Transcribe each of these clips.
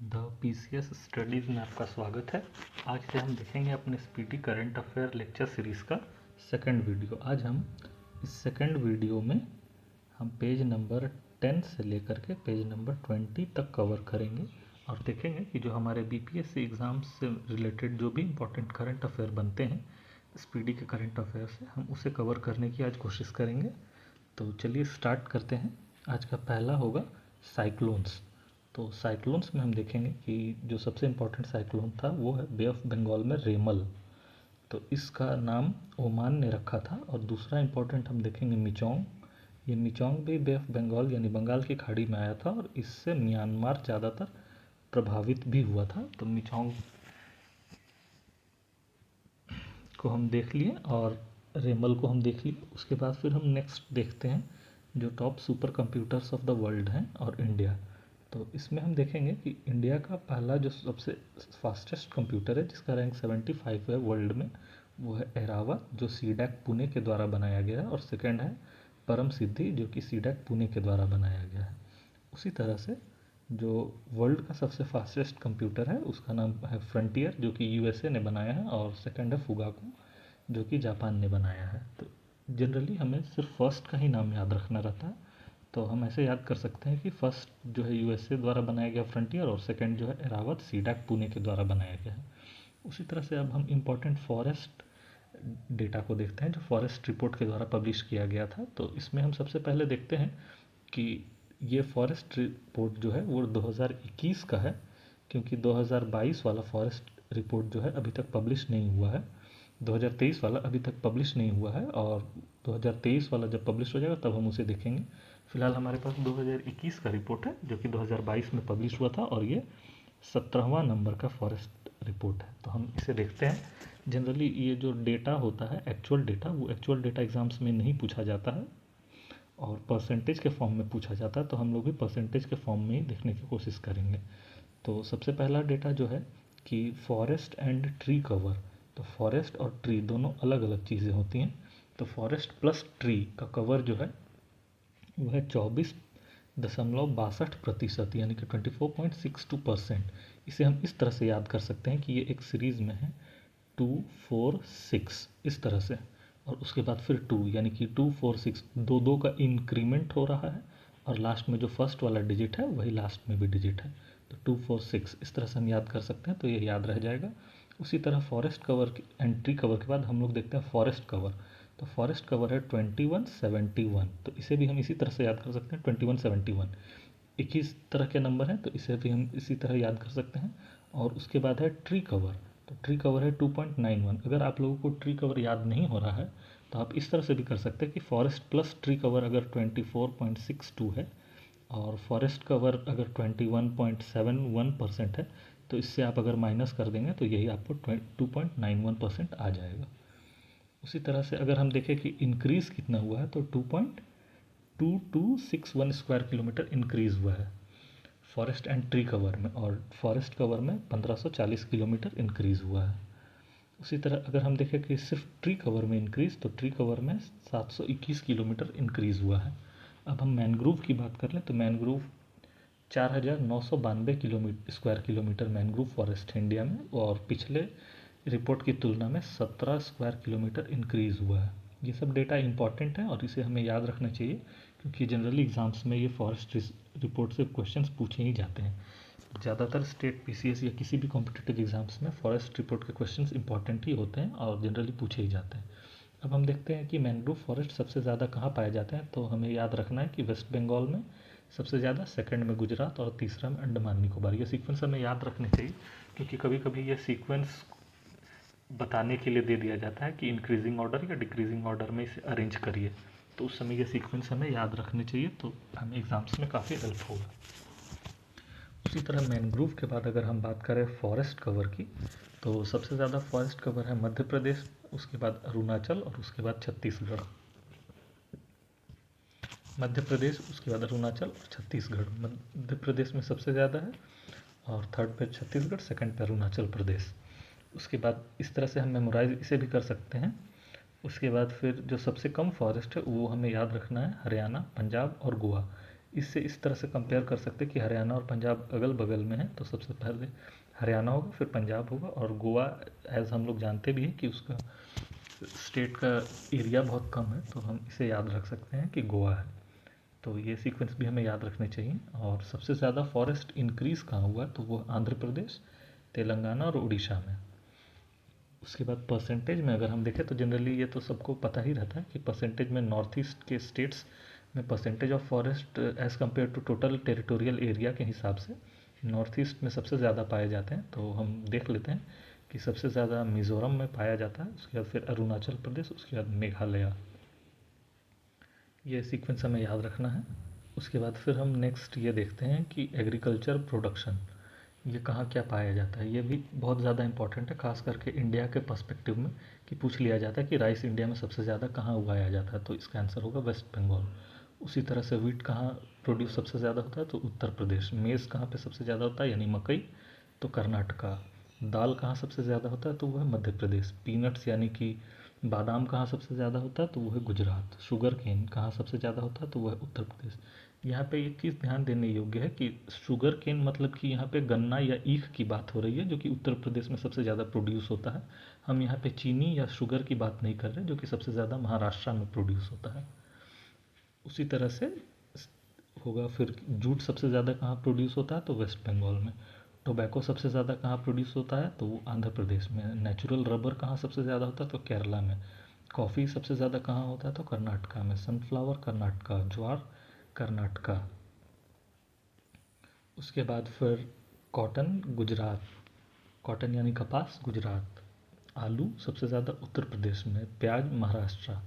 The PCS studies में आपका स्वागत है। आज से हम देखेंगे अपने speedy current affair lecture series का सेकंड वीडियो। आज हम इस सेकंड वीडियो में हम पेज नंबर 10 से लेकर के पेज नंबर 20 तक कवर करेंगे और देखेंगे कि जो हमारे बीपीएससी एग्ज़ाम्स से रिलेटेड जो भी इम्पोर्टेंट करंट अफेयर बनते हैं स्पीडी के करंट अफेयर से, हम उसे कवर करने की आज कोशिश करेंगे। तो चलिए स्टार्ट करते हैं। आज का पहला होगा साइक्लोन्स। तो साइक्लोन्स में हम देखेंगे कि जो सबसे इम्पोर्टेंट साइक्लोन था वो है बे ऑफ बंगाल में रेमल। तो इसका नाम ओमान ने रखा था। और दूसरा इम्पोर्टेंट हम देखेंगे मिचोंग। ये मिचोंग भी बे ऑफ बंगाल यानी बंगाल की खाड़ी में आया था और इससे म्यांमार ज़्यादातर प्रभावित भी हुआ था। तो मिचोंग को हम देख लिए और रेमल को हम देख लिए। उसके बाद फिर हम नेक्स्ट देखते हैं जो top super computers of the world हैं और इंडिया। तो इसमें हम देखेंगे कि इंडिया का पहला जो सबसे फास्टेस्ट कंप्यूटर है जिसका रैंक 75 है वर्ल्ड में, वो है एरावत जो सीडैक पुणे के द्वारा बनाया गया है। और सेकंड है परम सिद्धि जो कि सीडैक पुणे के द्वारा बनाया गया है। उसी तरह से जो वर्ल्ड का सबसे फास्टेस्ट कंप्यूटर है उसका नाम है फ्रंटियर जो कि यूएसए ने बनाया है। और सेकंड है फुगाकू जो कि जापान ने बनाया है। तो जनरली हमें सिर्फ फर्स्ट का ही नाम याद रखना रहता है। तो हम ऐसे याद कर सकते हैं कि फर्स्ट जो है यूएसए द्वारा बनाया गया फ्रंटियर और सेकंड जो है एरावत सीडैक पुणे के द्वारा बनाया गया है। उसी तरह से अब हम इम्पोर्टेंट फॉरेस्ट डेटा को देखते हैं जो फॉरेस्ट रिपोर्ट के द्वारा पब्लिश किया गया था। तो इसमें हम सबसे पहले देखते हैं कि ये फॉरेस्ट रिपोर्ट जो है वो 2021 का है, क्योंकि 2022 वाला फॉरेस्ट रिपोर्ट जो है अभी तक पब्लिश नहीं हुआ है। 2023 वाला अभी तक पब्लिश नहीं हुआ है और 2023 वाला जब पब्लिश हो जाएगा तब हम उसे देखेंगे। फिलहाल हमारे पास 2021 का रिपोर्ट है जो कि 2022 में पब्लिश हुआ था और ये 17वां नंबर का फॉरेस्ट रिपोर्ट है। तो हम इसे देखते हैं। जनरली ये जो डेटा होता है एक्चुअल डेटा, वो एक्चुअल डेटा एग्ज़ाम्स में नहीं पूछा जाता है और परसेंटेज के फॉर्म में पूछा जाता है। तो हम लोग भी परसेंटेज के फॉर्म में ही देखने की कोशिश करेंगे। तो सबसे पहला डेटा जो है कि फॉरेस्ट एंड ट्री कवर। तो फॉरेस्ट और ट्री दोनों अलग अलग चीज़ें होती हैं। तो फॉरेस्ट प्लस ट्री का कवर जो है वो है 24.62% यानी कि 24.62%। इसे हम इस तरह से याद कर सकते हैं कि ये एक सीरीज़ में है 2 4 6 इस तरह से, और उसके बाद फिर 2 यानी कि 2 4 6 दो दो का इंक्रीमेंट हो रहा है और लास्ट में जो फर्स्ट वाला डिजिट है वही लास्ट में भी डिजिट है। तो 2 4 6 इस तरह से हम याद कर सकते हैं। तो ये याद रह जाएगा। उसी तरह forest cover and tree cover के बाद हम लोग देखते हैं फॉरेस्ट कवर। तो फॉरेस्ट कवर है 2171। तो इसे भी हम इसी तरह से याद कर सकते हैं 2171। 21 तरह के नंबर हैं तो इसे भी हम इसी तरह याद कर सकते हैं। और उसके बाद है ट्री कवर। तो ट्री कवर है 2.91। अगर आप लोगों को ट्री कवर याद नहीं हो रहा है तो आप इस तरह से भी कर सकते हैं कि फॉरेस्ट प्लस ट्री कवर अगर 24.62 है और फॉरेस्ट कवर अगर 21.71% है तो इससे आप अगर माइनस कर देंगे तो यही आपको 2.91% आ जाएगा। उसी तरह से अगर हम देखें कि इंक्रीज़ कितना हुआ है तो 2.2261 स्क्वायर किलोमीटर इंक्रीज़ हुआ है फॉरेस्ट एंड ट्री कवर में, और फॉरेस्ट कवर में 1540 किलोमीटर इंक्रीज़ हुआ है। उसी तरह अगर हम देखें कि सिर्फ ट्री कवर में इंक्रीज़ तो ट्री कवर में 721 किलोमीटर इंक्रीज़ हुआ है। अब हम मैनग्रोव की बात कर लें तो mangrove 4992 square kilometre mangrove forest है इंडिया में, और पिछले रिपोर्ट की तुलना में 17 स्क्वायर किलोमीटर इंक्रीज़ हुआ है। ये सब डेटा इंपॉर्टेंट है और इसे हमें याद रखना चाहिए क्योंकि जनरली एग्ज़ाम्स में ये फॉरेस्ट रिपोर्ट से क्वेश्चंस पूछे ही जाते हैं। ज़्यादातर स्टेट पीसीएस या किसी भी कॉम्पिटिटिव एग्ज़ाम्स में फॉरेस्ट रिपोर्ट के क्वेश्चंस इंपॉर्टेंट ही होते हैं और जनरली पूछे ही जाते हैं। अब हम देखते हैं कि मैनग्रोव फॉरेस्ट सबसे ज़्यादा कहाँ पाए जाते हैं। तो हमें याद रखना है कि वेस्ट बंगाल में सबसे ज़्यादा, सेकंड में गुजरात और तीसरा में अंडमान निकोबार। ये सीक्वेंस हमें याद रखने चाहिए क्योंकि कभी कभी ये सीक्वेंस बताने के लिए दे दिया जाता है कि इंक्रीजिंग ऑर्डर या डिक्रीजिंग ऑर्डर में इसे अरेंज करिए। तो उस समय ये सीक्वेंस हमें याद रखने चाहिए तो हमें एग्ज़ाम्स में काफ़ी हेल्प होगा। उसी तरह मैनग्रोव के बाद अगर हम बात करें फॉरेस्ट कवर की तो सबसे ज़्यादा फॉरेस्ट कवर है मध्य प्रदेश, उसके बाद अरुणाचल और उसके बाद छत्तीसगढ़। मध्य प्रदेश, उसके बाद अरुणाचल और छत्तीसगढ़। मध्य प्रदेश में सबसे ज़्यादा है और थर्ड पे छत्तीसगढ़, सेकंड पे अरुणाचल प्रदेश। उसके बाद इस तरह से हम मेमोराइज इसे भी कर सकते हैं। उसके बाद फिर जो सबसे कम फॉरेस्ट है वो हमें याद रखना है हरियाणा, पंजाब और गोवा। इससे इस तरह से कंपेयर कर सकते हैं कि हरियाणा और पंजाब अगल बगल में है, तो सबसे पहले हरियाणा होगा, फिर पंजाब होगा, और गोवा एज हम लोग जानते भी हैं कि उसका स्टेट का एरिया बहुत कम है, तो हम इसे याद रख सकते हैं कि गोवा है। तो ये सीक्वेंस भी हमें याद रखने चाहिए। और सबसे ज़्यादा फॉरेस्ट इंक्रीज़ कहाँ हुआ, तो वो आंध्र प्रदेश, तेलंगाना और उड़ीसा में। उसके बाद परसेंटेज में अगर हम देखें तो जनरली ये तो सबको पता ही रहता है कि परसेंटेज में नॉर्थ ईस्ट के स्टेट्स में percentage of forest as compared to total territorial area के हिसाब से नॉर्थ ईस्ट में सबसे ज़्यादा पाए जाते हैं। तो हम देख लेते हैं कि सबसे ज़्यादा मिज़ोरम में पाया जाता है, उसके बाद फिर अरुणाचल प्रदेश, उसके बाद मेघालय। ये सीक्वेंस हमें याद रखना है। उसके बाद फिर हम नेक्स्ट ये देखते हैं कि एग्रीकल्चर प्रोडक्शन ये कहाँ क्या पाया जाता है। ये भी बहुत ज़्यादा इंपॉर्टेंट है, खास करके इंडिया के पर्सपेक्टिव में, कि पूछ लिया जाता है कि राइस इंडिया में सबसे ज़्यादा कहाँ उगाया जाता है, तो इसका आंसर होगा वेस्ट बंगाल। उसी तरह से वीट कहाँ प्रोड्यूस सबसे ज़्यादा होता है, तो उत्तर प्रदेश। मेज़ कहाँ पे सबसे ज़्यादा होता है, यानी मकई, तो कर्नाटका। दाल कहाँ सबसे ज़्यादा होता है, तो वो है मध्य प्रदेश। पीनट्स यानी कि बादाम कहाँ सबसे ज़्यादा होता है, तो वो है गुजरात। शुगर केन कहाँ सबसे ज़्यादा होता है, तो वो है उत्तर प्रदेश। यहाँ पे एक चीज़ ध्यान देने योग्य है कि शुगर केन मतलब कि यहाँ पे गन्ना या ईख की बात हो रही है, जो कि उत्तर प्रदेश में सबसे ज़्यादा प्रोड्यूस होता है। हम यहाँ पे चीनी या शुगर की बात नहीं कर रहे, जो कि सबसे ज़्यादा महाराष्ट्र में प्रोड्यूस होता है। उसी तरह से होगा फिर जूट सबसे ज़्यादा कहाँ प्रोड्यूस होता है, तो वेस्ट बंगाल में। टोबैको सबसे ज़्यादा कहाँ प्रोड्यूस होता है, तो वो आंध्र प्रदेश में। नेचुरल रबर कहाँ सबसे ज़्यादा होता है, तो केरला में। कॉफ़ी सबसे ज़्यादा कहाँ होता है, तो कर्नाटका में। सनफ्लावर कर्नाटका, ज्वार कर्नाटका। उसके बाद फिर कॉटन गुजरात, कॉटन यानी कपास गुजरात। आलू सबसे ज़्यादा उत्तर प्रदेश में। प्याज महाराष्ट्र।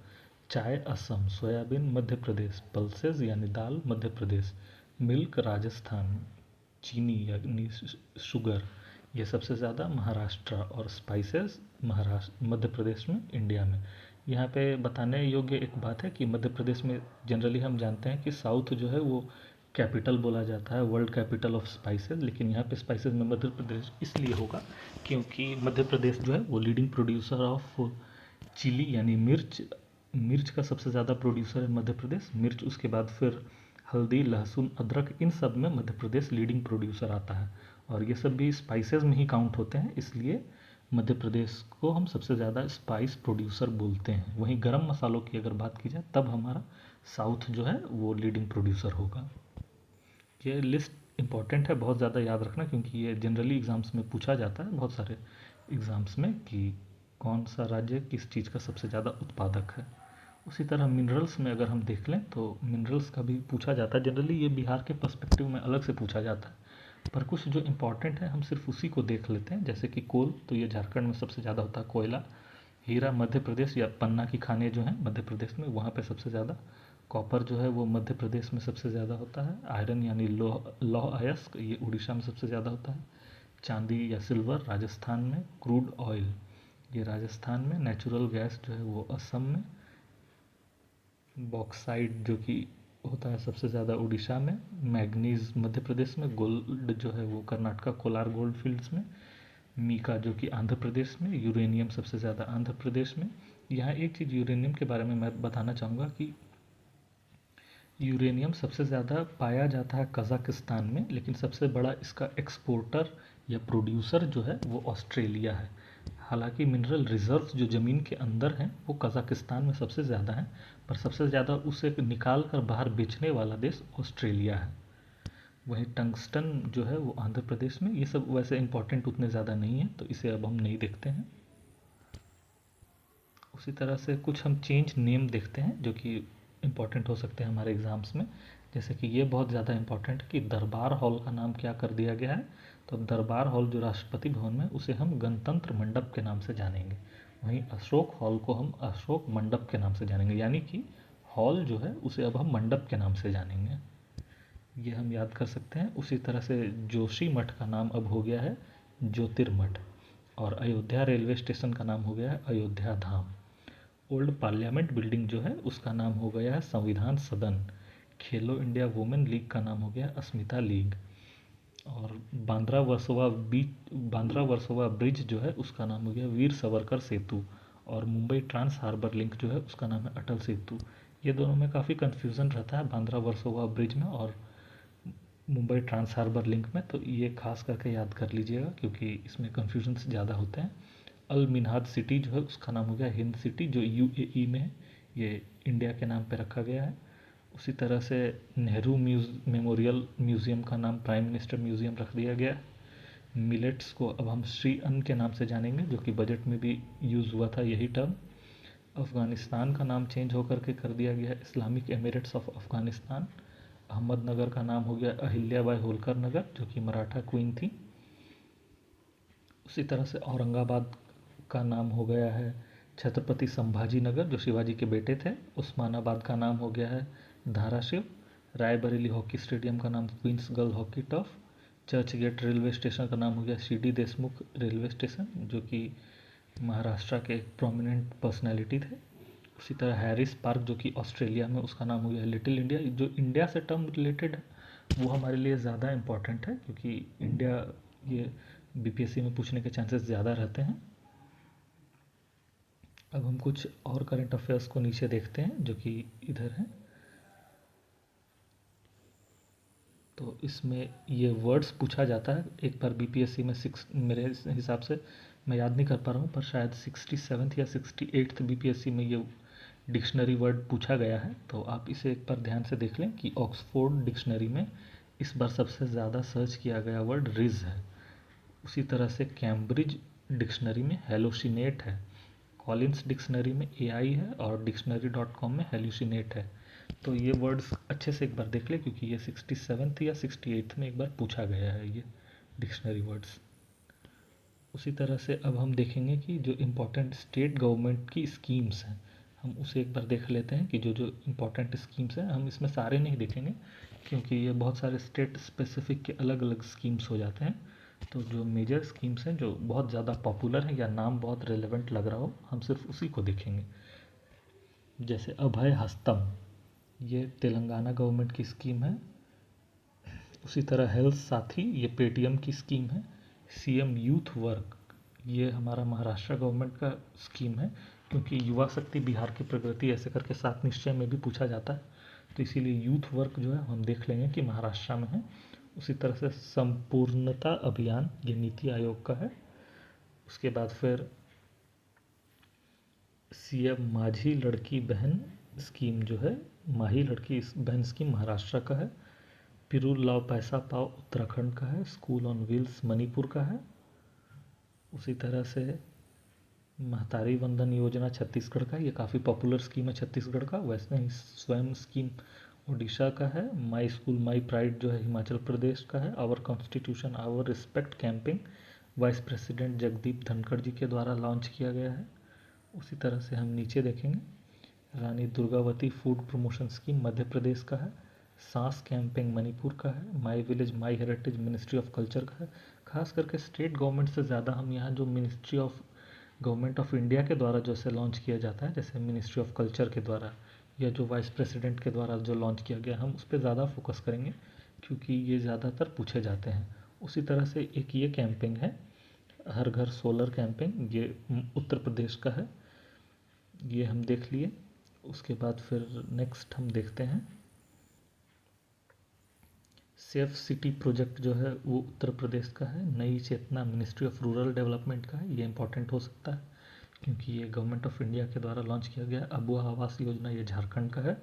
चाय असम। सोयाबीन मध्य प्रदेश। पल्सेस यानी दाल मध्य प्रदेश। मिल्क राजस्थान। चीनी यानी शुगर ये सबसे ज़्यादा महाराष्ट्र। और स्पाइसेस महाराष्ट्र मध्य प्रदेश में, इंडिया में। यहाँ पे बताने योग्य एक बात है कि मध्य प्रदेश में जनरली हम जानते हैं कि साउथ जो है वो कैपिटल बोला जाता है, वर्ल्ड कैपिटल ऑफ स्पाइसेस, लेकिन यहाँ पे स्पाइसेस में मध्य प्रदेश इसलिए होगा क्योंकि मध्य प्रदेश जो है वो लीडिंग प्रोड्यूसर ऑफ चिली यानी मिर्च। मिर्च का सबसे ज़्यादा प्रोड्यूसर है मध्य प्रदेश। मिर्च, उसके बाद फिर हल्दी, लहसुन, अदरक, इन सब में मध्य प्रदेश लीडिंग प्रोड्यूसर आता है। और ये सब भी स्पाइसेस में ही काउंट होते हैं, इसलिए मध्य प्रदेश को हम सबसे ज़्यादा स्पाइस प्रोड्यूसर बोलते हैं। वहीं गरम मसालों की अगर बात की जाए तब हमारा साउथ जो है वो लीडिंग प्रोड्यूसर होगा। ये लिस्ट इंपॉर्टेंट है, बहुत ज़्यादा याद रखना, क्योंकि ये जनरली एग्ज़ाम्स में पूछा जाता है बहुत सारे एग्ज़ाम्स में कि कौन सा राज्य किस चीज़ का सबसे ज़्यादा उत्पादक है। उसी तरह मिनरल्स में अगर हम देख लें तो मिनरल्स का भी पूछा जाता है। जनरली ये बिहार के पर्सपेक्टिव में अलग से पूछा जाता है, पर कुछ जो इम्पोर्टेंट है हम सिर्फ उसी को देख लेते हैं। जैसे कि कोल, तो ये झारखंड में सबसे ज़्यादा होता है कोयला। हीरा मध्य प्रदेश या पन्ना की खानें जो हैं मध्य प्रदेश में, वहाँ पे सबसे ज़्यादा। कॉपर जो है वो मध्य प्रदेश में सबसे ज़्यादा होता है। आयरन यानी लौह अयस्क, ये उड़ीसा में सबसे ज़्यादा होता है। चांदी या सिल्वर राजस्थान में। क्रूड ऑयल ये राजस्थान में। नेचुरल गैस जो है वो असम में। बॉक्साइट जो कि होता है सबसे ज़्यादा उड़ीसा में। मैग्नीज मध्य प्रदेश में। गोल्ड जो है वो कर्नाटका कोलार गोल्ड फील्ड्स में। मीका जो कि आंध्र प्रदेश में। यूरेनियम सबसे ज़्यादा आंध्र प्रदेश में। यहाँ एक चीज़ यूरेनियम के बारे में मैं बताना चाहूँगा कि यूरेनियम सबसे ज़्यादा पाया जाता है कज़ाकिस्तान में, लेकिन सबसे बड़ा इसका एक्सपोर्टर या प्रोड्यूसर जो है वो ऑस्ट्रेलिया है। हालांकि मिनरल रिजर्व्स जो ज़मीन के अंदर हैं वो कज़ाकिस्तान में सबसे ज़्यादा हैं, पर सबसे ज़्यादा उसे निकाल कर बाहर बेचने वाला देश ऑस्ट्रेलिया है। वहीं टंगस्टन जो है वो आंध्र प्रदेश में। ये सब वैसे इंपॉर्टेंट उतने ज़्यादा नहीं है, तो इसे अब हम नहीं देखते हैं। उसी तरह से कुछ हम चेंज नेम देखते हैं जो कि इम्पॉर्टेंट हो सकते हैं हमारे एग्ज़ाम्स में। जैसे कि ये बहुत ज़्यादा इम्पॉर्टेंट है कि दरबार हॉल का नाम क्या कर दिया गया है, तो अब दरबार हॉल जो राष्ट्रपति भवन में, उसे हम गणतंत्र मंडप के नाम से जानेंगे। वहीं अशोक हॉल को हम अशोक मंडप के नाम से जानेंगे, यानी कि हॉल जो है उसे अब हम मंडप के नाम से जानेंगे। ये हम याद कर सकते हैं। उसी तरह से जोशी मठ का नाम अब हो गया है ज्योतिर्मठ। और अयोध्या रेलवे स्टेशन का नाम हो गया है अयोध्या धाम। ओल्ड पार्लियामेंट बिल्डिंग जो है उसका नाम हो गया है संविधान सदन। खेलो इंडिया वुमेन लीग का नाम हो गया है अस्मिता लीग। और बांद्रा वर्सोवा ब्रिज जो है उसका नाम हो गया वीर सावरकर सेतु। और मुंबई ट्रांस हार्बर लिंक जो है उसका नाम है अटल सेतु। ये दोनों में काफ़ी कन्फ्यूज़न रहता है, बांद्रा वर्सोवा ब्रिज में और मुंबई ट्रांस हार्बर लिंक में, तो ये खास करके याद कर लीजिएगा क्योंकि इसमें कन्फ्यूजन ज़्यादा होते हैं। अल मिन्हाज सिटी जो है उसका नाम हो गया हिंद सिटी, जो यूएई में है, ये इंडिया के नाम पे रखा गया है। उसी तरह से नेहरू मेमोरियल म्यूज़ियम का नाम प्राइम मिनिस्टर म्यूज़ियम रख दिया गया है। मिलेट्स को अब हम श्री अन्न के नाम से जानेंगे, जो कि बजट में भी यूज़ हुआ था यही टर्म। अफ़गानिस्तान का नाम चेंज होकर के कर दिया गया Islamic Emirates of Afghanistan. Ahmednagar का नाम हो गया अहिल्याबाई होलकर नगर, जो कि मराठा क्वीन थी। उसी तरह से औरंगाबाद का नाम हो गया है छत्रपति संभाजी नगर, जो शिवाजी के बेटे थे। उस्मानाबाद का नाम हो गया है धाराशिव। रायबरेली हॉकी स्टेडियम का नाम Queens girl hockey turf. Churchgate railway station का नाम हो गया सीडी देशमुख रेलवे स्टेशन, जो कि महाराष्ट्र के एक प्रोमिनेंट पर्सनैलिटी थे। उसी तरह हैरिस पार्क, जो कि ऑस्ट्रेलिया में, उसका नाम हो गया लिटिल इंडिया। जो इंडिया से टर्म रिलेटेड है वो हमारे लिए ज़्यादा इम्पॉर्टेंट है क्योंकि इंडिया, ये बीपीएससी में पूछने के चांसेस ज़्यादा रहते हैं। अब हम कुछ और करंट अफेयर्स को नीचे देखते हैं जो कि इधर हैं। तो इसमें ये वर्ड्स पूछा जाता है एक बार बीपीएससी में मेरे हिसाब से, मैं याद नहीं कर पा रहा हूँ, पर शायद 67th या 68th बीपीएससी में ये डिक्शनरी वर्ड पूछा गया है। तो आप इसे एक बार ध्यान से देख लें कि ऑक्सफोर्ड डिक्शनरी में इस बार सबसे ज़्यादा सर्च किया गया वर्ड रिज है। उसी तरह से कैम्ब्रिज डिक्शनरी में हेलोसिनेट है। कॉलिन्स डिक्शनरी में एआई है और डिक्शनरी.com में हेल्यूसिनेट है। तो ये वर्ड्स अच्छे से एक बार देख ले क्योंकि ये 67th या 68th में एक बार पूछा गया है ये डिक्शनरी वर्ड्स। उसी तरह से अब हम देखेंगे कि जो इम्पोर्टेंट स्टेट गवर्नमेंट की स्कीम्स हैं, हम उसे एक बार देख लेते हैं कि जो जो इम्पोर्टेंट स्कीम्स हैं, हम इसमें सारे नहीं देखेंगे क्योंकि ये बहुत सारे स्टेट स्पेसिफिक के अलग अलग स्कीम्स हो जाते हैं। तो जो मेजर स्कीम्स हैं जो बहुत ज़्यादा पॉपुलर हैं या नाम बहुत रेलेवेंट लग रहा हो, हम सिर्फ उसी को देखेंगे। जैसे अभय हस्तम, ये तेलंगाना गवर्नमेंट की स्कीम है। उसी तरह हेल्थ साथी, ये पेटीएम की स्कीम है। सीएम यूथ वर्क, ये हमारा महाराष्ट्र गवर्नमेंट का स्कीम है क्योंकि युवा शक्ति बिहार की प्रगति ऐसे करके 7 निश्चय में भी पूछा जाता है, तो इसीलिए यूथ वर्क जो है हम देख लेंगे कि महाराष्ट्र में है। उसी तरह से संपूर्णता अभियान, ये नीति आयोग का है। उसके बाद फिर सीएम माझी लड़की बहन स्कीम जो है, माही लड़की बहन स्कीम महाराष्ट्र का है। पिरूल लाओ पैसा पाओ उत्तराखंड का है। स्कूल ऑन व्हील्स मणिपुर का है। उसी तरह से महतारी वंदन योजना छत्तीसगढ़ का है, ये काफ़ी पॉपुलर स्कीम है छत्तीसगढ़ का। वैसे ही स्वयं स्कीम उड़ीसा का है। माई स्कूल माई प्राइड जो है हिमाचल प्रदेश का है। Our constitution our respect camping vice president Jagdeep Dhankhar ji के द्वारा लॉन्च किया गया है। उसी तरह से हम नीचे देखेंगे, Rani Durgavati food promotion scheme Madhya Pradesh का है। सांस कैंपिंग मणिपुर का है। My village my heritage ministry of culture का है। खास करके स्टेट गवर्नमेंट से ज़्यादा हम यहाँ जो ministry of government of India के द्वारा जो इसे लॉन्च किया जाता है, जैसे मिनिस्ट्री ऑफ कल्चर के द्वारा या जो वाइस प्रेसिडेंट के द्वारा जो लॉन्च किया गया, हम उस पर ज़्यादा फोकस करेंगे क्योंकि ये ज़्यादातर पूछे जाते हैं। उसी तरह से एक ये कैंपिंग है हर घर सोलर कैंपिंग, ये उत्तर प्रदेश का है, ये हम देख लिए। उसके बाद फिर नेक्स्ट हम देखते हैं सेफ सिटी प्रोजेक्ट जो है वो उत्तर प्रदेश का है। नई चेतना मिनिस्ट्री ऑफ रूरल डेवलपमेंट का है, ये इंपॉर्टेंट हो सकता है क्योंकि ये गवर्नमेंट ऑफ इंडिया के द्वारा लॉन्च किया गया। अबुआ आवास योजना, ये झारखंड का है।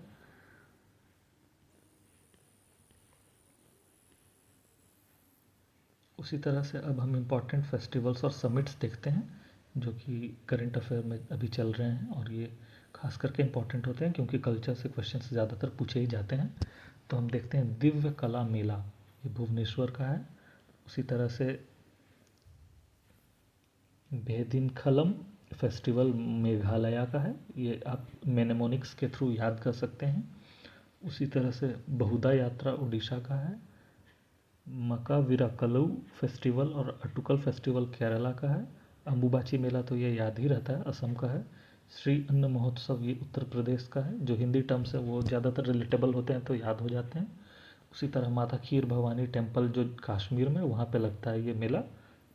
उसी तरह से अब हम इम्पॉर्टेंट फेस्टिवल्स और समिट्स देखते हैं जो कि करंट अफेयर में अभी चल रहे हैं, और ये खास करके इम्पॉर्टेंट होते हैं क्योंकि कल्चर से क्वेश्चन ज़्यादातर पूछे ही जाते हैं। तो हम देखते हैं दिव्य कला मेला, ये भुवनेश्वर का है। उसी तरह से भेदिनखलम फेस्टिवल मेघालय का है, ये आप मेनेमोनिक्स के थ्रू याद कर सकते हैं। उसी तरह से बहुदा यात्रा उड़ीसा का है। मकाविराकलु फेस्टिवल और अटुकल फेस्टिवल केरला का है। अम्बुबाची मेला तो ये याद ही रहता है, असम का है। श्री अन्न महोत्सव, ये उत्तर प्रदेश का है। जो हिंदी टर्म्स है वो ज़्यादातर रिलेटेबल होते हैं तो याद हो जाते हैं। उसी तरह माता खीर भवानी टेम्पल जो कश्मीर में, वहाँ पे लगता है ये मेला,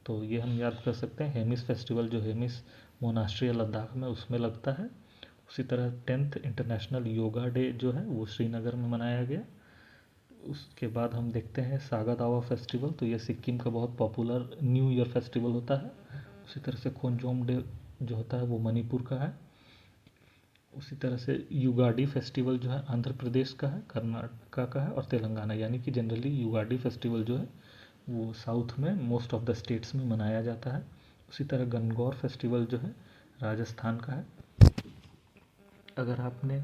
तो ये हम याद कर सकते हैं। हेमिस फेस्टिवल जो हेमिस मोनास्ट्री लद्दाख में, उसमें लगता है। उसी तरह 10th इंटरनेशनल योगा डे जो है वो श्रीनगर में मनाया गया। उसके बाद हम देखते हैं सागा दावा फेस्टिवल, तो ये सिक्किम का बहुत पॉपुलर न्यू ईयर फेस्टिवल होता है। उसी तरह से खोंजोम डे जो होता है वो मणिपुर का है। उसी तरह से युगाडी फेस्टिवल जो है आंध्र प्रदेश का है, कर्नाटका का है और तेलंगाना, यानी कि जनरली युगाडी फेस्टिवल जो है वो साउथ में मोस्ट ऑफ द स्टेट्स में मनाया जाता है। उसी तरह गणगौर फेस्टिवल जो है राजस्थान का है। अगर आपने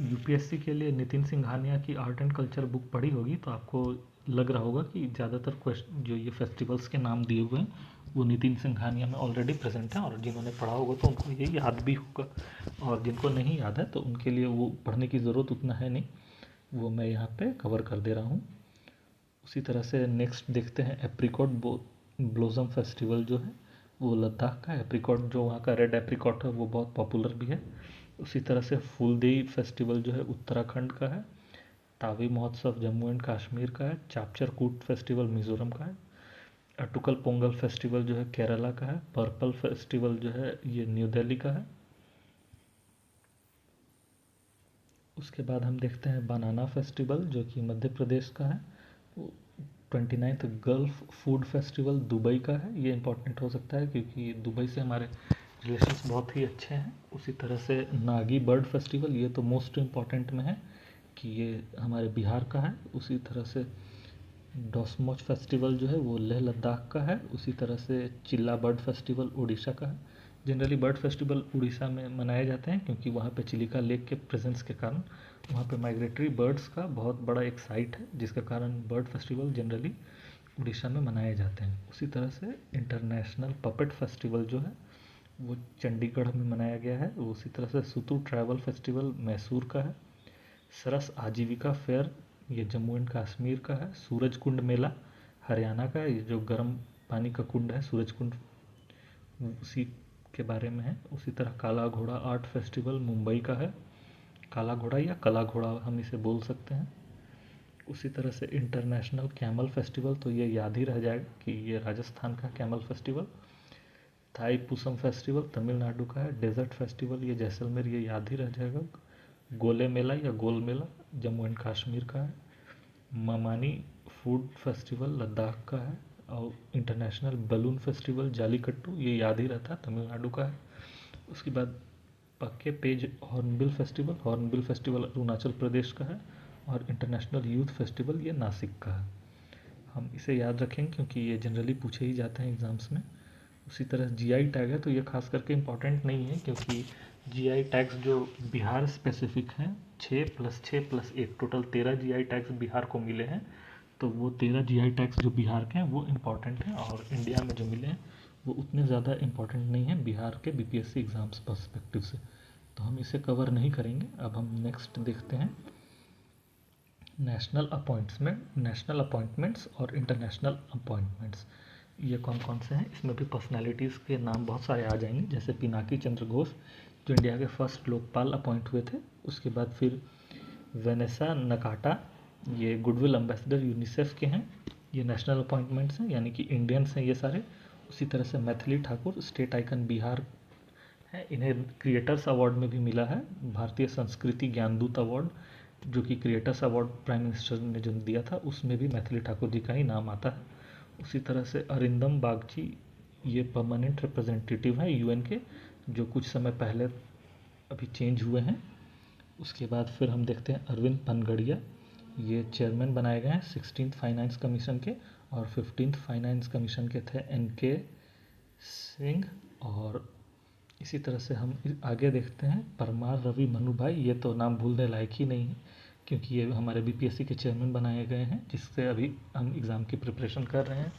यूपीएससी के लिए नितिन सिंघानिया की आर्ट एंड कल्चर बुक पढ़ी होगी तो आपको लग रहा होगा कि ज़्यादातर क्वेश्चन जो ये फेस्टिवल्स के नाम दिए हुए हैं वो नितिन सिंघानिया में ऑलरेडी प्रेजेंट हैं, और जिन्होंने पढ़ा होगा तो उनको ये याद भी होगा, और जिनको नहीं याद है तो उनके लिए वो पढ़ने की ज़रूरत उतना है नहीं, वो मैं यहाँ पे कवर कर दे रहा हूँ। उसी तरह से नेक्स्ट देखते हैं एप्रिकॉट ब्लोसम फेस्टिवल जो है वो लद्दाख का। एप्रिकॉट जो वहाँ का रेड एप्रिकॉट है वो बहुत पॉपुलर भी है। उसी तरह से फूलदेई फेस्टिवल जो है उत्तराखंड का है। तावी महोत्सव जम्मू एंड कश्मीर का है। चापचर कूट फेस्टिवल मिजोरम का है। अटुकल पोंगल फेस्टिवल जो है केरला का है। पर्पल फेस्टिवल जो है ये न्यू दिल्ली का है। उसके बाद हम देखते हैं बनाना फेस्टिवल जो कि मध्य प्रदेश का है। 29th gulf food festival Dubai का है। ये इंपॉर्टेंट हो सकता है क्योंकि दुबई से हमारे रिलेशंस बहुत ही अच्छे हैं। उसी तरह से नागी बर्ड फेस्टिवल, ये तो मोस्ट इम्पॉर्टेंट में है कि ये हमारे बिहार का है। उसी तरह से डॉसमोच फेस्टिवल जो है वो लेह लद्दाख का है। उसी तरह से चिल्ला बर्ड फेस्टिवल उड़ीसा का है। जनरली बर्ड फेस्टिवल उड़ीसा में मनाए जाते हैं क्योंकि वहाँ पे चिलिका लेक के प्रेजेंस के कारण वहाँ पे माइग्रेटरी बर्ड्स का बहुत बड़ा एक साइट है, जिसके कारण बर्ड फेस्टिवल जनरली उड़ीसा में मनाए जाते हैं। उसी तरह से इंटरनेशनल पपेट फेस्टिवल जो है वो चंडीगढ़ में मनाया गया है। उसी तरह से सुतु ट्रैवल फेस्टिवल मैसूर का है। सरस आजीविका फेयर ये जम्मू एंड कश्मीर का है। सूरज कुंड मेला हरियाणा का है, ये जो गर्म पानी का कुंड है सूरज कुंड उसी के बारे में है। उसी तरह काला घोड़ा आर्ट फेस्टिवल मुंबई का है। काला घोड़ा या कला घोड़ा हम इसे बोल सकते हैं। उसी तरह से इंटरनेशनल कैमल फेस्टिवल, तो ये याद ही रह जाएगा कि ये राजस्थान का कैमल फेस्टिवल। थाई पुसम फेस्टिवल तमिलनाडु का है। डेजर्ट फेस्टिवल ये जैसलमेर, ये याद ही रह जाएगा। गोले मेला या गोल मेला जम्मू एंड कश्मीर का है। ममानी फूड फेस्टिवल लद्दाख का है। और इंटरनेशनल बलून फेस्टिवल जालीकट्टू ये याद ही रहता है तमिलनाडु का है। उसके बाद पक्के page hornbill festival Arunachal Pradesh का है। और इंटरनेशनल यूथ फेस्टिवल ये नासिक का है। हम इसे याद रखेंगे क्योंकि ये जनरली पूछे ही जाते हैं एग्ज़ाम्स में। उसी तरह जीआई टैग है, तो ये खास करके इम्पॉर्टेंट नहीं है क्योंकि जीआई टैग्स जो बिहार स्पेसिफिक हैं 6+6+1 टोटल 13 जीआई टैग्स बिहार को मिले हैं। तो वो 13 जीआई टैग्स जो बिहार के हैं वो इम्पॉर्टेंट हैं, और इंडिया में जो मिले हैं वो उतने ज़्यादा इम्पॉर्टेंट नहीं हैं बिहार के बीपीएससी एग्ज़ाम्स पर्सपेक्टिव से, तो हम इसे कवर नहीं करेंगे। अब हम नेक्स्ट देखते हैं नेशनल अपॉइंटमेंट्स और इंटरनेशनल अपॉइंटमेंट्स। ये कौन कौन से हैं, इसमें भी पर्सनालिटीज़ के नाम बहुत सारे आ जाएंगे, जैसे पिनाकी चंद्र घोष जो इंडिया के फर्स्ट लोकपाल अपॉइंट हुए थे। उसके बाद फिर वेनेसा नकाटा ये गुडविल एम्बेसडर यूनिसेफ के हैं। ये नेशनल अपॉइंटमेंट्स हैं यानी कि इंडियंस हैं ये सारे। उसी तरह से मैथिली ठाकुर स्टेट आइकन बिहार है, इन्हें क्रिएटर्स अवार्ड में भी मिला है। भारतीय संस्कृति ज्ञानदूत अवार्ड जो कि क्रिएटर्स अवार्ड प्राइम मिनिस्टर ने जो दिया था उसमें भी मैथिली ठाकुर जी का ही नाम आता है। उसी तरह से अरिंदम बागची ये परमानेंट रिप्रेजेंटेटिव हैं यूएन के, जो कुछ समय पहले अभी चेंज हुए हैं। उसके बाद फिर हम देखते हैं अरविंद पनगड़िया ये चेयरमैन बनाए गए हैं 16th फाइनेंस कमीशन के, और 15th फाइनेंस कमीशन के थे एनके सिंह। और इसी तरह से हम आगे देखते हैं परमार रवि मनु भाई, ये तो नाम भूलने लायक ही नहीं है क्योंकि ये हमारे बीपीएससी के चेयरमैन बनाए गए हैं जिससे अभी हम एग्ज़ाम की प्रिपरेशन कर रहे हैं।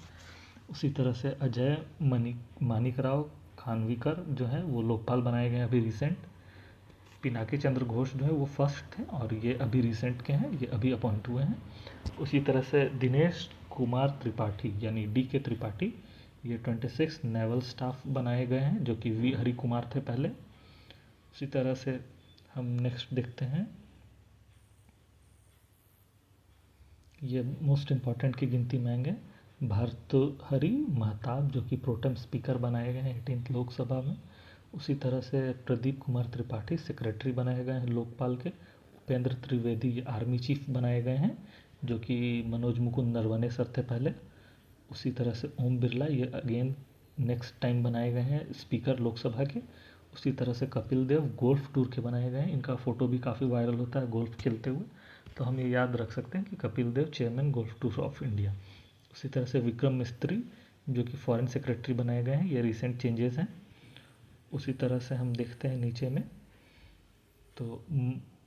उसी तरह से अजय मानिकराव खानविकर जो है वो लोकपाल बनाए गए हैं अभी रिसेंट। पिनाकी चंद्र घोष जो है वो फर्स्ट थे और ये अभी रिसेंट के हैं, ये अभी अपॉइंट हुए हैं। उसी तरह से दिनेश कुमार त्रिपाठी यानी डी के त्रिपाठी ये 26 नेवल स्टाफ बनाए गए हैं जो कि वी हरि कुमार थे पहले। उसी तरह से हम नेक्स्ट देखते हैं, ये मोस्ट इम्पॉर्टेंट की गिनती में आएंगे भर्तृहरि महताब जो कि प्रोटेम स्पीकर बनाए गए हैं 18th लोकसभा में। उसी तरह से प्रदीप कुमार त्रिपाठी सेक्रेटरी बनाए गए हैं लोकपाल के। उपेंद्र त्रिवेदी ये आर्मी चीफ बनाए गए हैं, जो कि मनोज मुकुंद नरवणे सर थे पहले। उसी तरह से ओम बिरला ये अगेन नेक्स्ट टाइम बनाए गए हैं स्पीकर लोकसभा के। उसी तरह से कपिल देव गोल्फ टूर के बनाए गए हैं, इनका फ़ोटो भी काफ़ी वायरल होता है गोल्फ खेलते हुए, तो हम ये याद रख सकते हैं कि Kapil Dev chairman golf tour of India. उसी तरह से विक्रम मिस्त्री जो कि फॉरेन सेक्रेटरी बनाए गए हैं, ये रिसेंट चेंजेस हैं। उसी तरह से हम देखते हैं नीचे में तो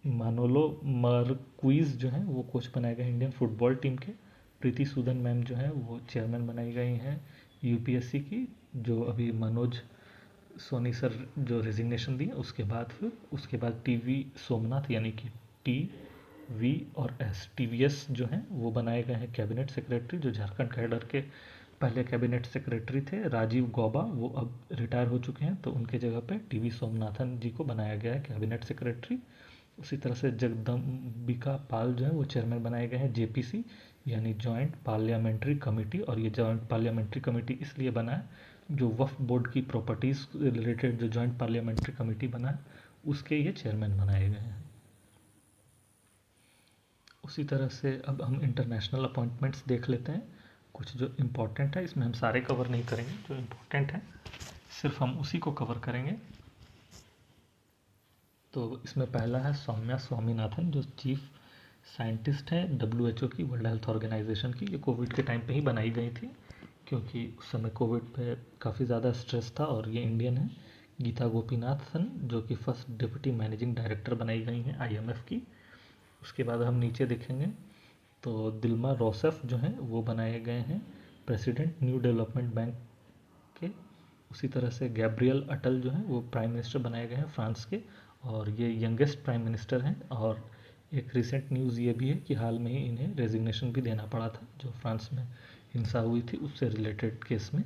मानोलो मार्क्विज जो हैं वो कोच बनाए गए हैं इंडियन फुटबॉल टीम के। प्रीति सूदन मैम जो है वो चेयरमैन बनाई गई हैं यूपीएससी की, जो अभी मनोज सोनी सर जो रेजिग्नेशन दिए उसके बाद फिर उसके बाद टीवी सोमनाथ यानी कि टी वी और एस टीवीएस जो हैं वो बनाए गए हैं कैबिनेट सेक्रेटरी, जो झारखंड कैडर के पहले कैबिनेट सेक्रेटरी थे राजीव गौबा, वो अब रिटायर हो चुके हैं, तो उनके जगह पे टीवी सोमनाथन जी को बनाया गया है कैबिनेट सेक्रेटरी। उसी तरह से जगदम्बिका पाल जो है वो चेयरमैन बनाए गए हैं जेपीसी यानी जॉइंट पार्लियामेंट्री कमेटी, और ये जॉइंट पार्लियामेंट्री कमेटी इसलिए बना है जो वक्फ बोर्ड की प्रॉपर्टीज़ रिलेटेड जो जॉइंट पार्लियामेंट्री कमेटी बना है उसके ये चेयरमैन बनाए गए हैं। उसी तरह से अब हम इंटरनेशनल अपॉइंटमेंट्स देख लेते हैं, कुछ जो इम्पोर्टेंट है, इसमें हम सारे कवर नहीं करेंगे, जो इम्पोर्टेंट है सिर्फ हम उसी को कवर करेंगे। तो इसमें पहला है सौम्या स्वामीनाथन जो चीफ साइंटिस्ट है डब्ल्यूएचओ की, वर्ल्ड हेल्थ ऑर्गेनाइजेशन की। ये कोविड के टाइम पे ही बनाई गई थी क्योंकि उस समय कोविड पे काफ़ी ज़्यादा स्ट्रेस था, और ये इंडियन है। गीता गोपीनाथन जो कि फर्स्ट डिप्टी मैनेजिंग डायरेक्टर बनाई गई हैं आईएमएफ की। उसके बाद हम नीचे देखेंगे तो दिल्मा रोसेफ जो हैं वो बनाए गए हैं प्रेसिडेंट न्यू डेवलपमेंट बैंक के। उसी तरह से गैब्रियल अटल जो हैं वो प्राइम मिनिस्टर बनाए गए हैं फ्रांस के, और ये यंगेस्ट प्राइम मिनिस्टर हैं। और एक रिसेंट न्यूज़ ये भी है कि हाल में ही इन्हें रेजिग्नेशन भी देना पड़ा था, जो फ्रांस में हिंसा हुई थी उससे रिलेटेड केस में।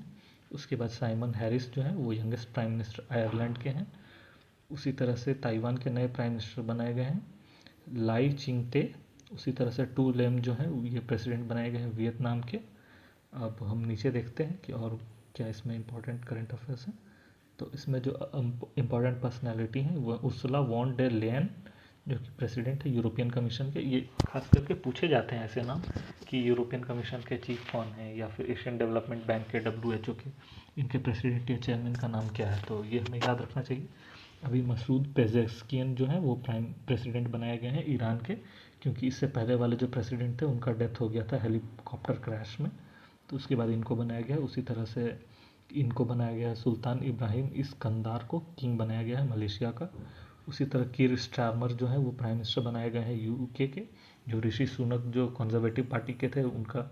उसके बाद साइमन हैरिस जो हैं वो यंगेस्ट प्राइम मिनिस्टर आयरलैंड के हैं। उसी तरह से ताइवान के नए प्राइम मिनिस्टर बनाए गए हैं लाई चिंगते। उसी तरह से टू लेम जो हैं ये प्रेसिडेंट बनाए गए हैं वियतनाम के। अब हम नीचे देखते हैं कि और क्या इसमें इंपॉर्टेंट करंट अफेयर्स हैं। तो इसमें जो इम्पोर्टेंट पर्सनालिटी हैं वो उर्सुला वॉन डर लेयन जो कि प्रेसिडेंट है यूरोपियन कमीशन के। ये खास करके पूछे जाते हैं ऐसे नाम कि यूरोपियन कमीशन के चीफ कौन है, या फिर एशियन डेवलपमेंट बैंक के डब्ल्यूएचओ के इनके प्रेसिडेंट या चेयरमैन का नाम क्या है, तो ये हमें याद रखना चाहिए। अभी मसूद पेजेस्कियन जो है वो प्राइम प्रेसिडेंट बनाए गए हैं ईरान के, क्योंकि इससे पहले वाले जो प्रेसिडेंट थे उनका डेथ हो गया था हेलीकॉप्टर क्रैश में, तो उसके बाद इनको बनाया गया। उसी तरह से इनको बनाया गया है सुल्तान इब्राहिम इस्कंदार को किंग बनाया गया है मलेशिया का। उसी तरह कीर स्टारमर जो है वो प्राइम मिनिस्टर बनाए गए हैं यूके के, जो ऋषि सुनक जो कंजर्वेटिव पार्टी के थे उनका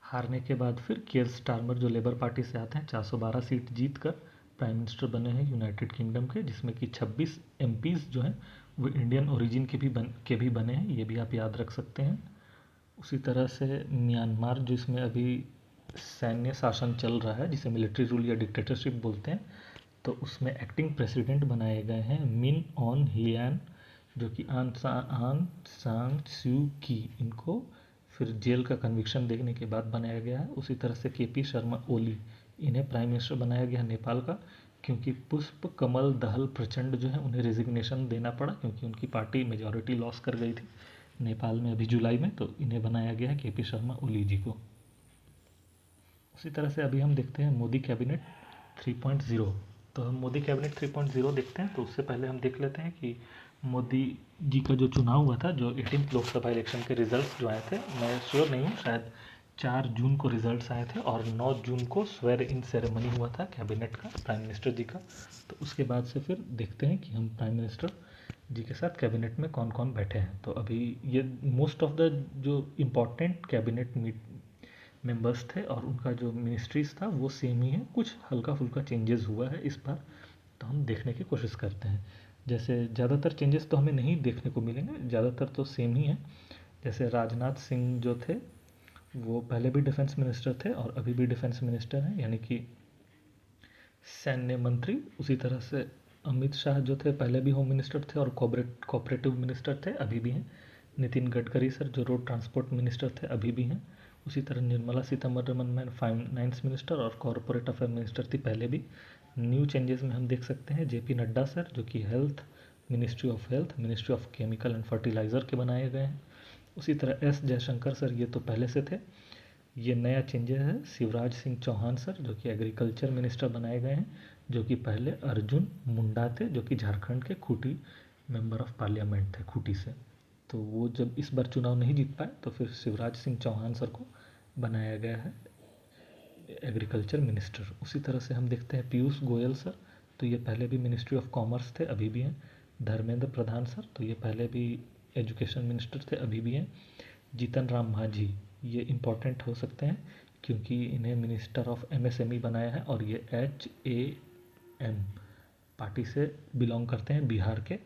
हारने के बाद फिर कीर स्टारमर जो लेबर पार्टी से आते हैं 412 सीट जीत कर प्राइम मिनिस्टर बने हैं यूनाइटेड किंगडम के, जिसमें कि 26 एमपीज जो हैं वो इंडियन ओरिजिन के भी बने हैं, ये भी आप याद रख सकते हैं। उसी तरह से म्यांमार जो इसमें अभी सैन्य शासन चल रहा है जिसे मिलिट्री रूल या डिक्टेटरशिप बोलते हैं, तो उसमें एक्टिंग प्रेसिडेंट बनाए गए हैं मिन ऑन ह्लियान जो कि आन सान स्यू की, इनको फिर जेल का कन्विक्शन देखने के बाद बनाया गया है। उसी तरह से केपी शर्मा ओली इन्हें प्राइम मिनिस्टर बनाया गया नेपाल का, क्योंकि पुष्प कमल दहल प्रचंड जो है उन्हें रेजिग्नेशन देना पड़ा क्योंकि उनकी पार्टी मेजॉरिटी लॉस कर गई थी नेपाल में अभी जुलाई में, तो इन्हें बनाया गया है केपी शर्मा ओली जी को। उसी तरह से अभी हम देखते हैं मोदी कैबिनेट 3.0। तो हम मोदी कैबिनेट 3.0 देखते हैं, तो उससे पहले हम देख लेते हैं कि मोदी जी का जो चुनाव हुआ था, जो 18th लोकसभा इलेक्शन के रिजल्ट्स जो आए थे, मैं श्योर नहीं हूँ, शायद 4 जून को रिजल्ट्स आए थे और 9 जून को स्वेर इन सेरेमनी हुआ था कैबिनेट का प्राइम मिनिस्टर जी का। तो उसके बाद से फिर देखते हैं कि हम प्राइम मिनिस्टर जी के साथ कैबिनेट में कौन कौन बैठे हैं। तो अभी ये मोस्ट ऑफ द जो इम्पोर्टेंट कैबिनेट मेंबर्स थे और उनका जो मिनिस्ट्रीज था वो सेम ही है, कुछ हल्का फुल्का चेंजेस हुआ है इस बार, तो हम देखने की कोशिश करते हैं। जैसे ज़्यादातर चेंजेस तो हमें नहीं देखने को मिलेंगे, ज़्यादातर तो सेम ही है। जैसे राजनाथ सिंह जो थे वो पहले भी डिफेंस मिनिस्टर थे और अभी भी डिफेंस मिनिस्टर हैं, यानी कि सैन्य मंत्री। उसी तरह से अमित शाह जो थे पहले भी होम मिनिस्टर थे और कोऑपरेटिव मिनिस्टर थे, अभी भी हैं। नितिन गडकरी सर जो रोड ट्रांसपोर्ट मिनिस्टर थे अभी भी हैं। उसी तरह निर्मला सीतारमन फाइनेंस मिनिस्टर और कॉरपोरेट अफेयर मिनिस्टर थी पहले भी। न्यू चेंजेस में हम देख सकते हैं जेपी नड्डा सर, जो कि health ministry of chemical and fertiliser के बनाए गए हैं। उसी तरह एस जयशंकर सर, ये तो पहले से थे। ये नया चेंजेस है शिवराज सिंह चौहान सर, जो कि एग्रीकल्चर मिनिस्टर बनाए गए हैं, जो कि पहले अर्जुन मुंडा थे, जो कि झारखंड के खूंटी मेंबर ऑफ पार्लियामेंट थे खूंटी से। तो वो जब इस बार चुनाव नहीं जीत पाए तो फिर शिवराज सिंह चौहान सर को बनाया गया है एग्रीकल्चर मिनिस्टर। उसी तरह से हम देखते हैं पीयूष गोयल सर, तो ये पहले भी मिनिस्ट्री ऑफ कॉमर्स थे, अभी भी हैं। धर्मेंद्र प्रधान सर, तो ये पहले भी एजुकेशन मिनिस्टर थे, अभी भी हैं। जीतन राम मांझी, ये इम्पॉर्टेंट हो सकते हैं क्योंकि इन्हें मिनिस्टर ऑफ एमएसएमई बनाया है और ये HAM पार्टी से बिलोंग करते हैं, बिहार के।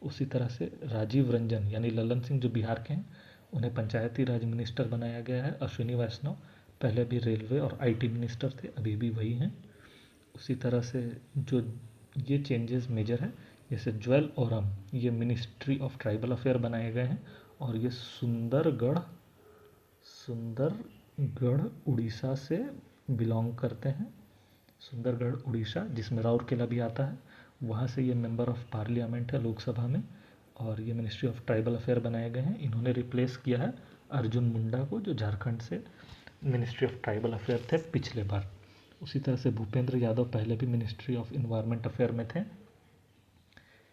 उसी तरह से राजीव रंजन यानी ललन सिंह, जो बिहार के हैं, उन्हें पंचायती राज मिनिस्टर बनाया गया है। अश्विनी वैष्णव पहले भी रेलवे और IT मिनिस्टर थे, अभी भी वही हैं। उसी तरह से जो ये चेंजेस मेजर है, जैसे ज्वेल ओरम, ये मिनिस्ट्री ऑफ ट्राइबल अफेयर बनाए गए हैं और ये सुंदरगढ़ उड़ीसा से बिलोंग करते हैं। सुंदरगढ़ उड़ीसा, जिसमें राउरकेला भी आता है, वहाँ से ये मेंबर ऑफ पार्लियामेंट है लोकसभा में और ये मिनिस्ट्री ऑफ ट्राइबल अफेयर बनाए गए हैं। इन्होंने रिप्लेस किया है अर्जुन मुंडा को, जो झारखंड से मिनिस्ट्री ऑफ ट्राइबल अफेयर थे पिछले बार। उसी तरह से भूपेंद्र यादव पहले भी मिनिस्ट्री ऑफ इन्वायरमेंट अफेयर में थे,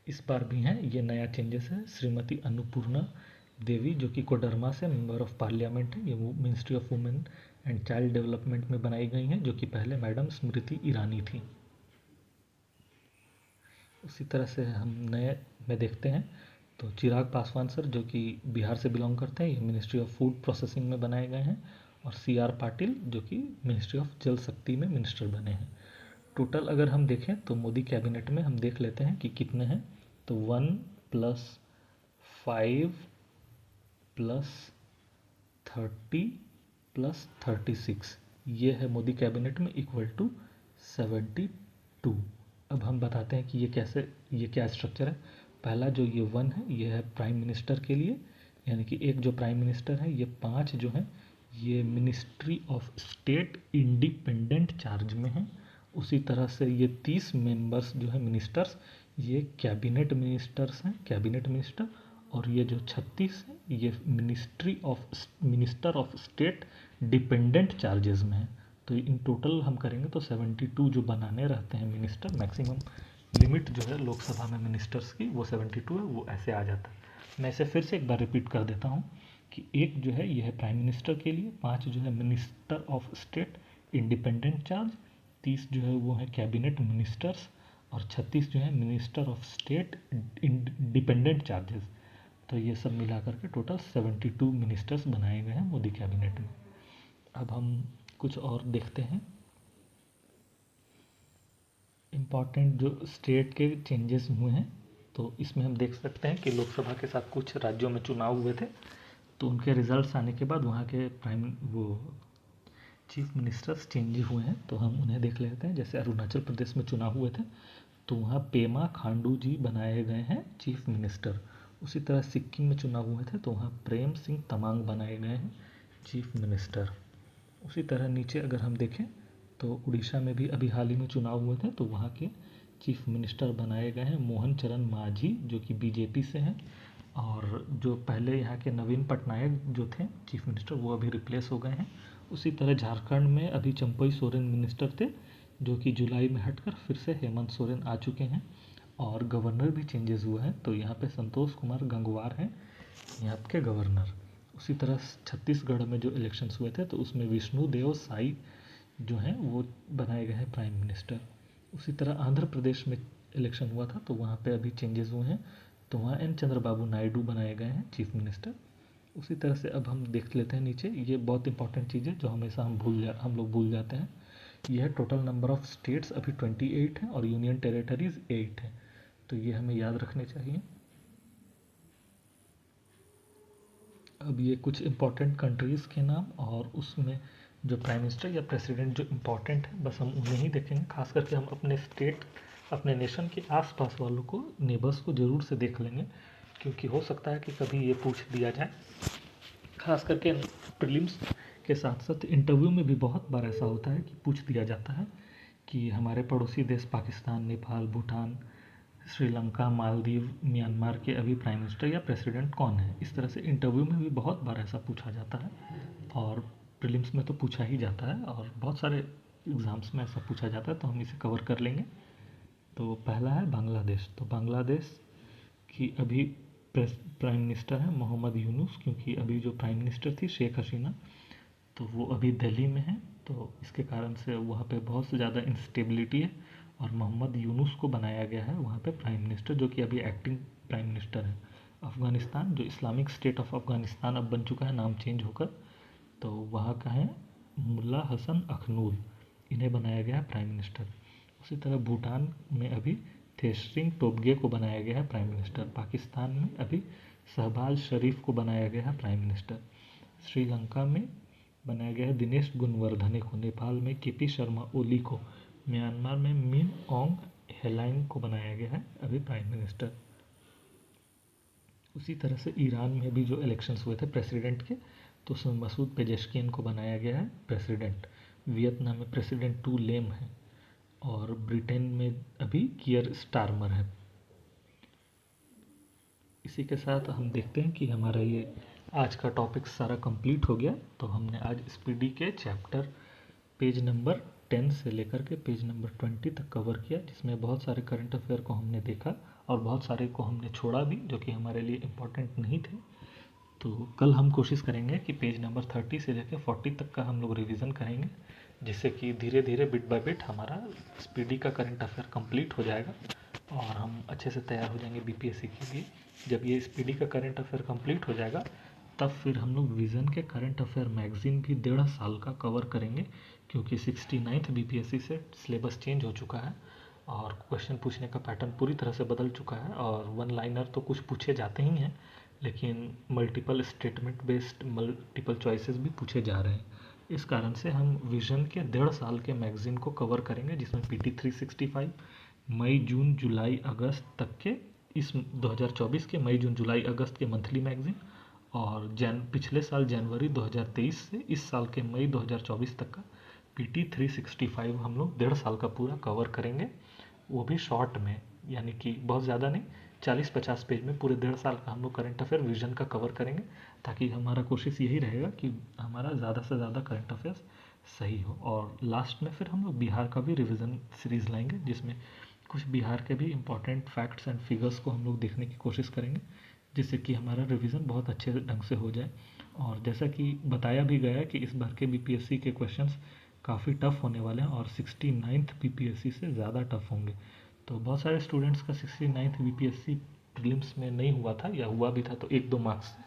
इस बार भी हैं। ये नया चेंजेस है। श्रीमती अन्नपूर्णा देवी, जो कि कोडरमा से मेंबर ऑफ पार्लियामेंट है, ये ministry of women and child development में बनाई गई हैं, जो कि पहले मैडम स्मृति ईरानी थी। उसी तरह से हम नए में देखते हैं तो चिराग पासवान सर, जो कि बिहार से बिलोंग करते हैं, ये मिनिस्ट्री ऑफ फूड प्रोसेसिंग में बनाए गए हैं। और CR पाटिल, जो कि मिनिस्ट्री ऑफ जल शक्ति में मिनिस्टर बने हैं। टोटल अगर हम देखें तो मोदी कैबिनेट में हम देख लेते हैं कि कितने हैं। तो 1 + 5 + 30 + 36, ये है मोदी कैबिनेट में इक्वल टू 72। अब हम बताते हैं कि ये क्या स्ट्रक्चर है। पहला जो ये 1 है, ये है प्राइम मिनिस्टर के लिए, यानी कि एक जो प्राइम मिनिस्टर है। ये 5 जो हैं ये ministry of state independent charge में हैं। उसी तरह से ये 30 मेंबर्स जो है मिनिस्टर्स, ये कैबिनेट मिनिस्टर। और ये जो 36 है, ये minister of state dependent charges में है। तो इन टोटल हम करेंगे तो 72 जो बनाने रहते हैं मिनिस्टर। मैक्सिमम लिमिट जो है लोकसभा में मिनिस्टर्स की वो 72 है, वो ऐसे आ जाता है। मैं इसे फिर से एक बार रिपीट कर देता हूँ कि एक जो है ये है प्राइम मिनिस्टर के लिए, 5 जो है minister of state independent charge, 30 जो है वो है कैबिनेट मिनिस्टर्स और 36 जो है minister of state dependent charges. तो ये सब मिला करके टोटल 72 मिनिस्टर्स बनाए गए हैं मोदी कैबिनेट में। अब हम कुछ और देखते हैं इम्पॉर्टेंट जो स्टेट के चेंजेस हुए हैं। तो इसमें हम देख सकते हैं कि लोकसभा के साथ कुछ राज्यों में चुनाव हुए थे, तो उनके रिजल्ट्स आने के बाद वहाँ के चीफ मिनिस्टर्स चेंज हुए हैं, तो हम उन्हें देख लेते हैं। जैसे अरुणाचल प्रदेश में चुनाव हुए थे, तो वहाँ पेमा खांडू जी बनाए गए हैं चीफ मिनिस्टर। उसी तरह सिक्किम में चुनाव हुए थे, तो वहाँ प्रेम सिंह तमांग बनाए गए हैं चीफ मिनिस्टर। उसी तरह नीचे अगर हम देखें तो उड़ीसा में भी अभी हाल ही में चुनाव हुए थे, तो वहाँ के चीफ मिनिस्टर बनाए गए हैं मोहन चरण मांझी, जो कि बीजेपी से हैं। और जो पहले यहाँ के नवीन पटनायक जो थे चीफ मिनिस्टर, वो अभी रिप्लेस हो गए हैं। उसी तरह झारखंड में अभी चंपई सोरेन मिनिस्टर थे, जो कि जुलाई में हटकर फिर से हेमंत सोरेन आ चुके हैं। और गवर्नर भी चेंजेस हुआ है, तो यहाँ पे संतोष कुमार गंगवार हैं यहाँ के गवर्नर। उसी तरह छत्तीसगढ़ में जो इलेक्शंस हुए थे, तो उसमें विष्णुदेव साई जो हैं वो बनाए गए हैं प्राइम मिनिस्टर। उसी तरह आंध्र प्रदेश में इलेक्शन हुआ था, तो वहाँ पे अभी चेंजेस हुए हैं, तो वहाँ N चंद्रबाबू नायडू बनाए गए हैं चीफ मिनिस्टर। उसी तरह से अब हम देख लेते हैं नीचे, ये बहुत इंपॉर्टेंट चीज़ है जो हमेशा हम लोग भूल जाते हैं। यह टोटल नंबर ऑफ़ स्टेट्स अभी 28 है और यूनियन टेरिटरीज 8 है, तो ये हमें याद रखने चाहिए। अब ये कुछ इम्पॉर्टेंट कंट्रीज़ के नाम और उसमें जो प्राइम मिनिस्टर या प्रेसिडेंट जो इम्पोर्टेंट है, बस हम उन्हें ही देखेंगे। खास करके हम अपने नेशन के आसपास वालों को, नेबर्स को ज़रूर से देख लेंगे, क्योंकि हो सकता है कि कभी ये पूछ दिया जाए। खास करके प्रीलिम्स के साथ साथ इंटरव्यू में भी बहुत बार ऐसा होता है कि पूछ दिया जाता है कि हमारे पड़ोसी देश पाकिस्तान, नेपाल, भूटान, श्रीलंका, मालदीव, म्यांमार के अभी प्राइम मिनिस्टर या प्रेसिडेंट कौन है। इस तरह से इंटरव्यू में भी बहुत बार ऐसा पूछा जाता है और प्रीलिम्स में तो पूछा ही जाता है और बहुत सारे एग्ज़ाम्स में ऐसा पूछा जाता है, तो हम इसे कवर कर लेंगे। तो पहला है बांग्लादेश। तो बांग्लादेश की अभी प्राइम मिनिस्टर है मोहम्मद यूनुस, क्योंकि अभी जो प्राइम मिनिस्टर थी शेख हसीना, तो वो अभी दिल्ली में है, तो इसके कारण से वहाँ पे बहुत से ज़्यादा इंस्टेबिलिटी है और मोहम्मद यूनुस को बनाया गया है वहाँ पे प्राइम मिनिस्टर, जो कि अभी एक्टिंग प्राइम मिनिस्टर है। अफ़गानिस्तान, जो इस्लामिक स्टेट ऑफ अफ़गानिस्तान अब बन चुका है नाम चेंज होकर, तो वहाँ का है मुल्ला हसन अखनूल, इन्हें बनाया गया है प्राइम मिनिस्टर। उसी तरह भूटान में अभी थेस्रिंग टोब्गे को बनाया गया है प्राइम मिनिस्टर। पाकिस्तान में अभी शहबाज शरीफ को बनाया गया है प्राइम मिनिस्टर। श्रीलंका में बनाया गया है दिनेश गुणवर्धने को। नेपाल में केपी शर्मा ओली को। म्यांमार में मिन ऑन्ग हेलाइंग को बनाया गया है अभी प्राइम मिनिस्टर। उसी तरह से ईरान में भी जो इलेक्शंस हुए थे प्रेसिडेंट के, तो उसमें मसूद पेजेश्कियन को बनाया गया है प्रेसिडेंट। वियतनाम में प्रेसिडेंट टू लेम है और ब्रिटेन में अभी कियर स्टारमर है। इसी के साथ हम देखते हैं कि हमारा ये आज का टॉपिक सारा कंप्लीट हो गया। तो हमने आज स्पीडी के चैप्टर पेज नंबर 10 से लेकर के पेज नंबर 20 तक कवर किया, जिसमें बहुत सारे करंट अफेयर को हमने देखा और बहुत सारे को हमने छोड़ा भी, जो कि हमारे लिए इम्पोर्टेंट नहीं थे। तो कल हम कोशिश करेंगे कि पेज नंबर 30 से लेकर 40 तक का हम लोग रिवीजन करेंगे, जिससे कि धीरे धीरे बिट बाय बिट हमारा स्पीडी का करंट अफेयर कंप्लीट हो जाएगा और हम अच्छे से तैयार हो जाएंगे बीपीएससी के लिए। जब ये स्पीडी का करंट अफेयर कंप्लीट हो जाएगा, तब फिर हम लोग विज़न के करंट अफेयर मैगज़ीन भी 1.5 साल का कवर करेंगे, क्योंकि 69th बीपीएससी से सिलेबस चेंज हो चुका है और क्वेश्चन पूछने का पैटर्न पूरी तरह से बदल चुका है और वन लाइनर तो कुछ पूछे जाते ही हैं, लेकिन multiple statement based multiple choices भी पूछे जा रहे हैं। इस कारण से हम विज़न के 1.5 साल के मैगज़ीन को कवर करेंगे, जिसमें पीटी 365 मई जून जुलाई अगस्त तक के, इस 2024 के मई जून जुलाई अगस्त के मंथली मैगज़ीन और पिछले साल जनवरी 2023 से इस साल के मई 2024 तक का पीटी 365 हम लोग 1.5 साल का पूरा कवर करेंगे, वो भी शॉर्ट में, यानी कि बहुत ज़्यादा नहीं, 40-50 पेज में पूरे 1.5 साल का हम लोग करंट अफेयर विजन का कवर करेंगे, ताकि हमारा कोशिश यही रहेगा कि हमारा ज़्यादा से ज़्यादा करंट अफेयर्स सही हो। और लास्ट में फिर हम लोग बिहार का भी रिवीजन सीरीज़ लाएंगे, जिसमें कुछ बिहार के भी इम्पॉर्टेंट फैक्ट्स एंड फिगर्स को हम लोग देखने की कोशिश करेंगे, जिससे कि हमारा रिवीजन बहुत अच्छे ढंग से हो जाए। और जैसा कि बताया भी गया है कि इस बार के बीपीएससी के क्वेश्चंस काफ़ी टफ होने वाले हैं और 69th बीपीएससी से ज़्यादा टफ होंगे। तो बहुत सारे स्टूडेंट्स का 69th बीपीएससी प्रीलिम्स में नहीं हुआ था, या हुआ भी था तो 1-2 मार्क्स से।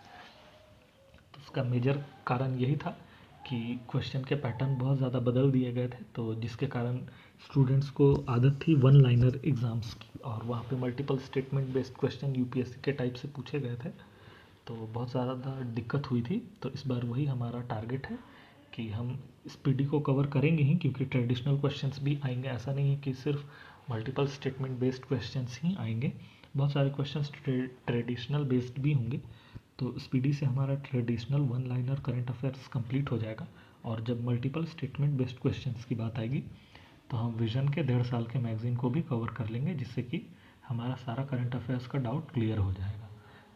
तो उसका मेजर कारण यही था कि क्वेश्चन के पैटर्न बहुत ज़्यादा बदल दिए गए थे, तो जिसके कारण स्टूडेंट्स को आदत थी वन लाइनर एग्ज़ाम्स की, और वहाँ पे multiple statement based question UPSC के टाइप से पूछे गए थे, तो बहुत ज़्यादा दिक्कत हुई थी। तो इस बार वही हमारा टारगेट है कि हम स्पीडी को कवर करेंगे ही, क्योंकि ट्रेडिशनल क्वेश्चंस भी आएंगे, ऐसा नहीं है कि सिर्फ मल्टीपल स्टेटमेंट बेस्ड क्वेश्चंस ही आएंगे, बहुत सारे क्वेश्चंस ट्रेडिशनल बेस्ड भी होंगे। तो स्पीडी से हमारा traditional one liner current affairs complete हो जाएगा, और जब मल्टीपल स्टेटमेंट बेस्ड क्वेश्चंस की बात आएगी, तो हम विजन के 1.5 साल के मैगज़ीन को भी कवर कर लेंगे, जिससे कि हमारा सारा करंट अफेयर्स का डाउट क्लियर हो जाएगा।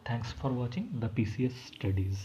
Thanks for watching the PCS studies.